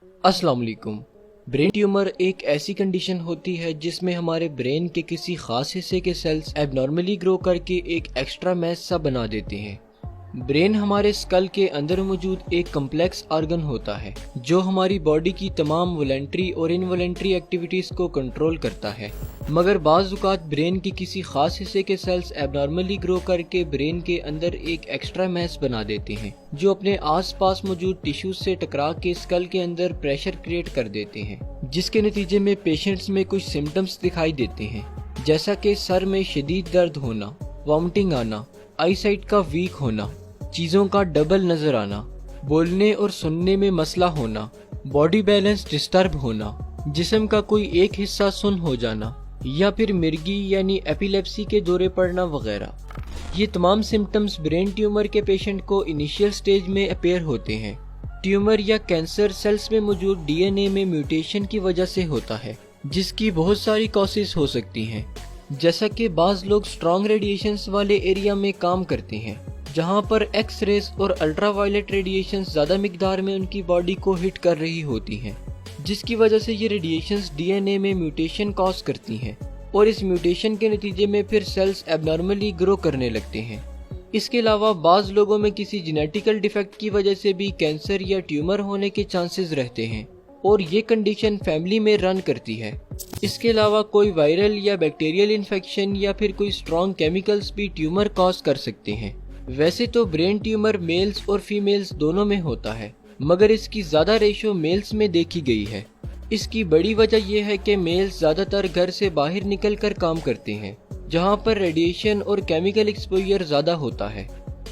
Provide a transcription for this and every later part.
अस्सलाम वालेकुम। Brain tumour एक ऐसी कंडीशन होती है जिसमें हमारे ब्रेन के किसी खास हिस्से के सेल्स एबनॉर्मली ग्रो करके एक एक्स्ट्रा मैस सा बना देते हैं। ब्रेन हमारे स्कल के अंदर मौजूद एक कम्प्लेक्स ऑर्गन होता है जो हमारी बॉडी की तमाम वॉलंटरी और इनवॉलंटरी एक्टिविटीज को कंट्रोल करता है, मगर बाज़ औक़ात ब्रेन के किसी खास हिस्से के सेल्स एबनॉर्मली ग्रो करके ब्रेन के अंदर एक एक्स्ट्रा मैस बना देते हैं जो अपने आसपास मौजूद टिश्यूज से टकरा के स्कल के अंदर प्रेशर क्रिएट कर देते हैं, जिसके नतीजे में पेशेंट्स में कुछ सिम्टम्स दिखाई देते हैं, जैसा कि सर में शदीद दर्द होना, वॉमिटिंग आना, आईसाइट का वीक होना, चीज़ों का डबल नजर आना, बोलने और सुनने में मसला होना, बॉडी बैलेंस डिस्टर्ब होना, जिस्म का कोई एक हिस्सा सुन्न हो जाना या फिर मिर्गी यानी एपिलेप्सी के दौरे पड़ना वगैरह। ये तमाम सिम्टम्स ब्रेन ट्यूमर के पेशेंट को इनिशियल स्टेज में अपेयर होते हैं। ट्यूमर या कैंसर सेल्स में मौजूद डीएनए में म्यूटेशन की वजह से होता है, जिसकी बहुत सारी कॉसेस हो सकती हैं, जैसा कि बाज़ लोग स्ट्रॉन्ग रेडिएशंस वाले एरिया में काम करते हैं जहां पर एक्स रेज और अल्ट्रावायलेट रेडिएशंस ज़्यादा मिकदार में उनकी बॉडी को हिट कर रही होती हैं, जिसकी वजह से ये रेडिएशंस डीएनए में म्यूटेशन कॉज करती हैं और इस म्यूटेशन के नतीजे में फिर सेल्स एबनॉर्मली ग्रो करने लगते हैं। इसके अलावा बाज़ लोगों में किसी जेनेटिकल डिफेक्ट की वजह से भी कैंसर या ट्यूमर होने के चांसेस रहते हैं और ये कंडीशन फैमिली में रन करती है। इसके अलावा कोई वायरल या बैक्टीरियल इन्फेक्शन या फिर कोई स्ट्रॉन्ग केमिकल्स भी ट्यूमर कॉज कर सकते हैं। वैसे तो ब्रेन ट्यूमर मेल्स और फीमेल्स दोनों में होता है, मगर इसकी ज़्यादा रेशो मेल्स में देखी गई है। इसकी बड़ी वजह यह है कि मेल्स ज़्यादातर घर से बाहर निकल कर काम करते हैं जहां पर रेडिएशन और केमिकल एक्सपोजर ज़्यादा होता है।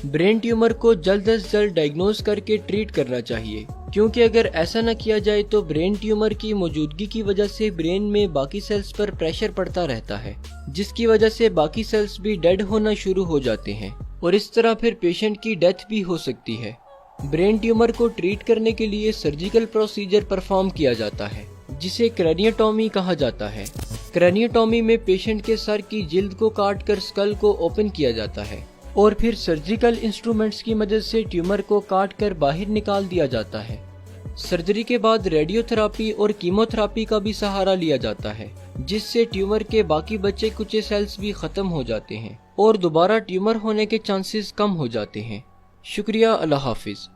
ब्रेन ट्यूमर को जल्द अज जल्द डायग्नोज करके ट्रीट करना चाहिए, क्योंकि अगर ऐसा न किया जाए तो ब्रेन ट्यूमर की मौजूदगी की वजह से ब्रेन में बाकी सेल्स पर प्रेशर पड़ता रहता है, जिसकी वजह से बाकी सेल्स भी डेड होना शुरू हो जाते हैं और इस तरह फिर पेशेंट की डेथ भी हो सकती है। ब्रेन ट्यूमर को ट्रीट करने के लिए सर्जिकल प्रोसीजर परफॉर्म किया जाता है जिसे क्रैनियोटॉमी कहा जाता है। क्रैनियोटॉमी में पेशेंट के सर की जिल्द को काट कर स्कल को ओपन किया जाता है और फिर सर्जिकल इंस्ट्रूमेंट्स की मदद से ट्यूमर को काट कर बाहर निकाल दिया जाता है। सर्जरी के बाद रेडियोथेरापी और कीमोथेरापी का भी सहारा लिया जाता है, जिससे ट्यूमर के बाकी बचे कुचे सेल्स भी खत्म हो जाते हैं और दोबारा ट्यूमर होने के चांसेस कम हो जाते हैं। शुक्रिया, अल्लाह हाफिज।